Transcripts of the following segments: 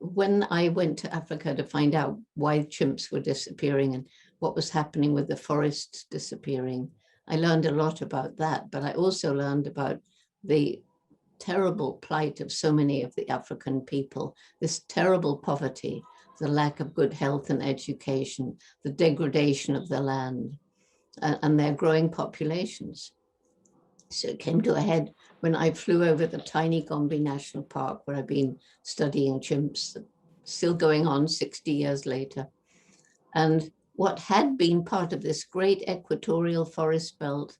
when I went to Africa to find out why chimps were disappearing and what was happening with the forests disappearing, I learned a lot about that, but I also learned about the terrible plight of so many of the African people, this terrible poverty, the lack of good health and education, the degradation of the land, and their growing populations. So it came to a head when I flew over the tiny Gombe National Park, where I've been studying chimps, still going on 60 years later. And what had been part of this great equatorial forest belt,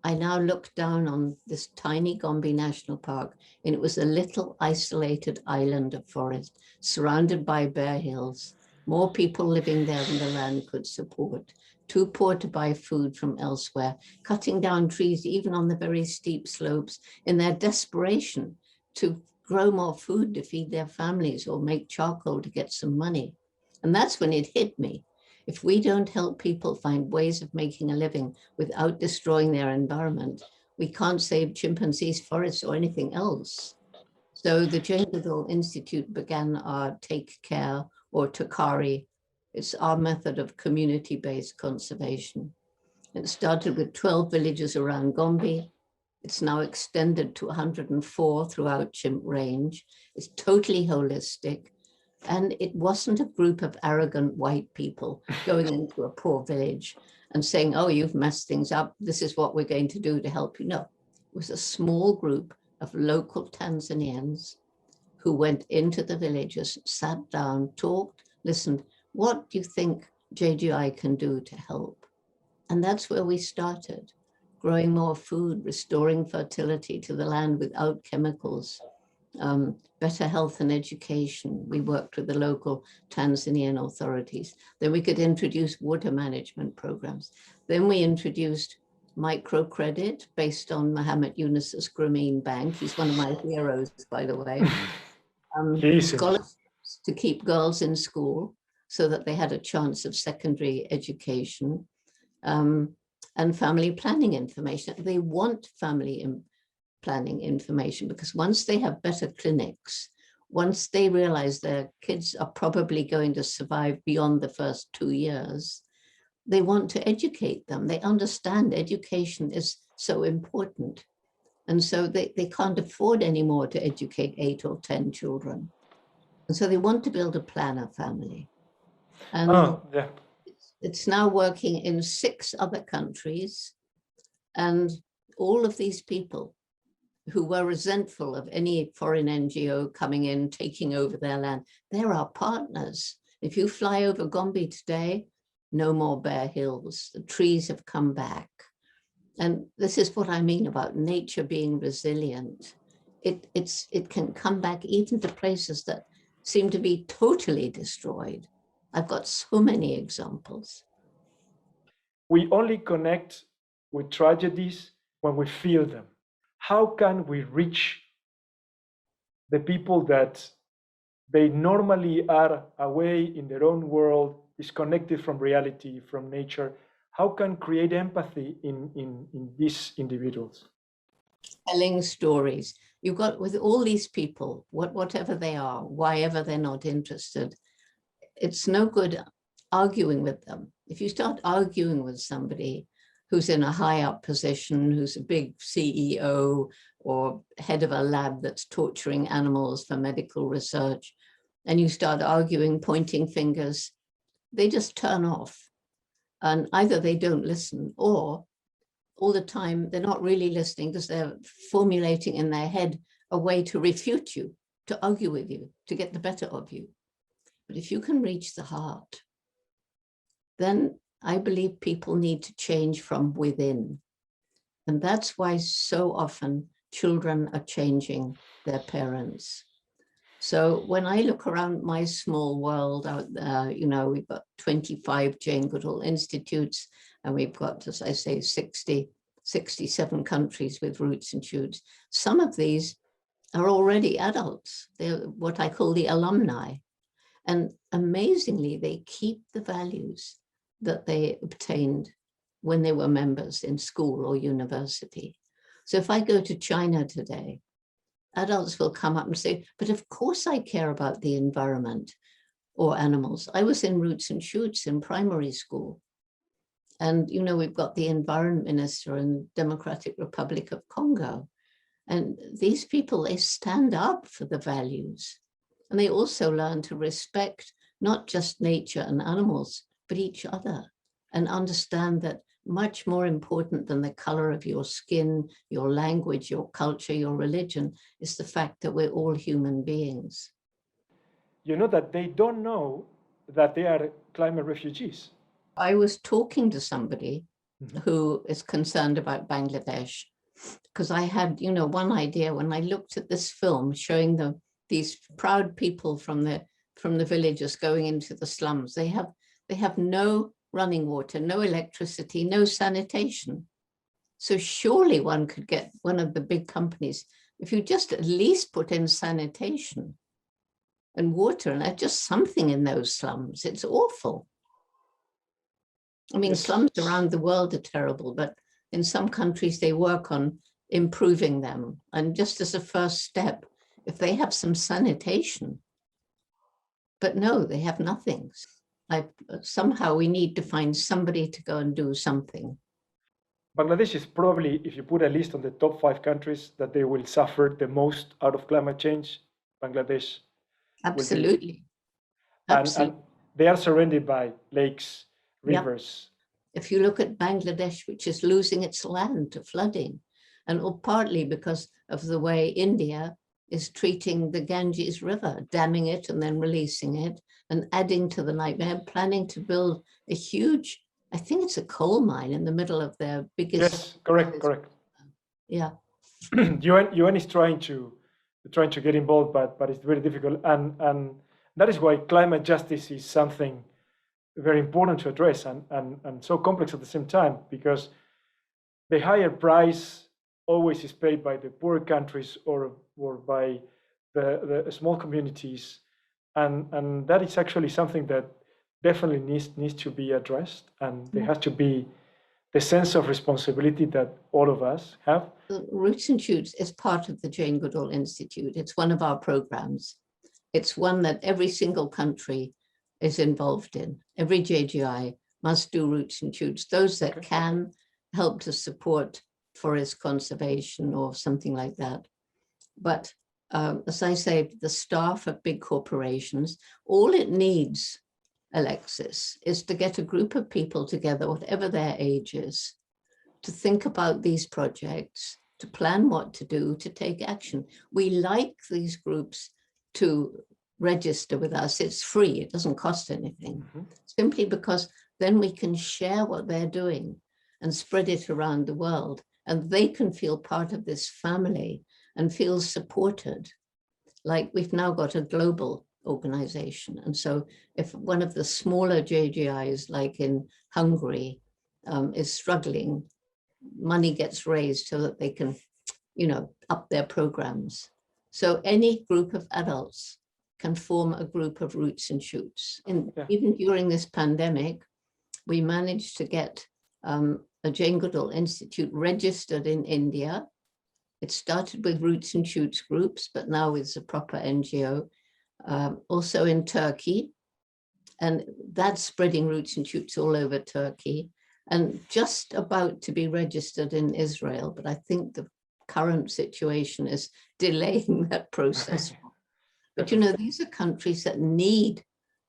I now looked down on this tiny Gombe National Park, and it was a little isolated island of forest surrounded by bare hills, more people living there than the land could support, too poor to buy food from elsewhere, cutting down trees even on the very steep slopes in their desperation to grow more food to feed their families or make charcoal to get some money. And that's when it hit me. If we don't help people find ways of making a living without destroying their environment, we can't save chimpanzees, forests, or anything else. So the Jane Goodall Institute began our Take Care, or Takari. It's our method of community-based conservation. It started with 12 villages around Gombe. It's now extended to 104 throughout Chimp Range. It's totally holistic. And it wasn't a group of arrogant white people going into a poor village and saying, oh, you've messed things up. This is what we're going to do to help you. No, it was a small group of local Tanzanians who went into the villages, sat down, talked, listened. What do you think JGI can do to help? And that's where we started, growing more food, restoring fertility to the land without chemicals, better health and education. We worked with the local Tanzanian authorities. Then we could introduce water management programs. Then we introduced microcredit based on Muhammad Yunus's Grameen Bank. He's one of my heroes, by the way. Scholarships to keep girls in school so that they had a chance of secondary education, and family planning information. They want family planning information because once they have better clinics, once they realize their kids are probably going to survive beyond the first 2 years, they want to educate them. They understand education is so important. And so they can't afford anymore to educate 8 or 10 children. And so they want to build a planner family. And it's now working in 6 other countries. And all of these people who were resentful of any foreign NGO coming in, taking over their land, they're our partners. If you fly over Gombe today, no more bare hills. The trees have come back. And this is what I mean about nature being resilient. It can come back even to places that seem to be totally destroyed. I've got so many examples. We only connect with tragedies when we feel them. How can we reach the people that they normally are away in their own world, disconnected from reality, from nature? How can create empathy in these individuals? Telling stories. You've got with all these people, whatever they are, why ever they're not interested, it's no good arguing with them. If you start arguing with somebody who's in a high up position, who's a big CEO or head of a lab that's torturing animals for medical research, and you start arguing, pointing fingers, they just turn off. And either they don't listen, or all the time they're not really listening because they're formulating in their head a way to refute you, to argue with you, to get the better of you. But if you can reach the heart, then I believe people need to change from within. And that's why so often children are changing their parents. So when I look around my small world out there, you know, we've got 25 Jane Goodall Institutes, and we've got, as I say, 67 countries with roots and shoots. Some of these are already adults. They're what I call the alumni. And amazingly, they keep the values that they obtained when they were members in school or university. So if I go to China today, adults will come up and say, but of course I care about the environment or animals. I was in Roots and Shoots in primary school. And, you know, we've got the environment minister in Democratic Republic of Congo. And these people, they stand up for the values. And they also learn to respect not just nature and animals, but each other, and understand that much more important than the color of your skin, your language, your culture, your religion, is the fact that we're all human beings. You know that they don't know that they are climate refugees. I was talking to somebody who is concerned about Bangladesh, because I had, you know, one idea when I looked at this film showing these proud people from the villages going into the slums. They have no running water, no electricity, no sanitation. So surely one could get one of the big companies, if you just at least put in sanitation and water and just something in those slums. It's awful. I mean, Yes. slums around the world are terrible, but in some countries they work on improving them. And just as a first step, if they have some sanitation, but no, they have nothing. Somehow we need to find somebody to go and do something. Bangladesh is probably, if you put a list on the top 5 countries that they will suffer the most out of climate change, Bangladesh. Absolutely. And they are surrounded by lakes, rivers. Yep. If you look at Bangladesh, which is losing its land to flooding, and partly because of the way India is treating the Ganges River, damming it and then releasing it and adding to the nightmare, planning to build a huge, I think it's a coal mine in the middle of their biggest. Yes, correct. Yeah. UN is trying to get involved, but it's very difficult. And that is why climate justice is something very important to address and so complex at the same time, because the higher price always is paid by the poor countries or by the small communities. And that is actually something that definitely needs to be addressed. And there has to be the sense of responsibility that all of us have. Roots and Shoots is part of the Jane Goodall Institute. It's one of our programs. It's one that every single country is involved in. Every JGI must do Roots and Shoots. Those that can help to support forest conservation or something like that. But as I say, the staff of big corporations, all it needs, Alexis, is to get a group of people together, whatever their age is, to think about these projects, to plan what to do, to take action. We like these groups to register with us. It's free, it doesn't cost anything, simply because then we can share what they're doing and spread it around the world. And they can feel part of this family and feel supported. Like we've now got a global organization. And so if one of the smaller JGIs, like in Hungary, is struggling, money gets raised so that they can, you know, up their programs. So any group of adults can form a group of Roots and Shoots. And even during this pandemic, we managed to get a Jane Goodall Institute registered in India. It started with Roots and Shoots groups, but now it's a proper NGO. Also in Turkey, and that's spreading Roots and Shoots all over Turkey, and just about to be registered in Israel. But I think the current situation is delaying that process. But you know, these are countries that need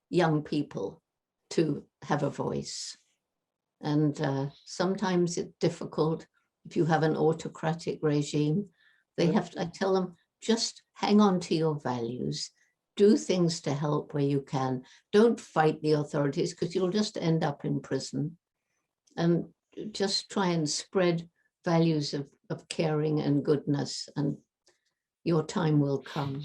young people to have a voice. And sometimes it's difficult if you have an autocratic regime. They have to, I tell them, just hang on to your values, do things to help where you can. Don't fight the authorities because you'll just end up in prison. And just try and spread values of caring and goodness, and your time will come.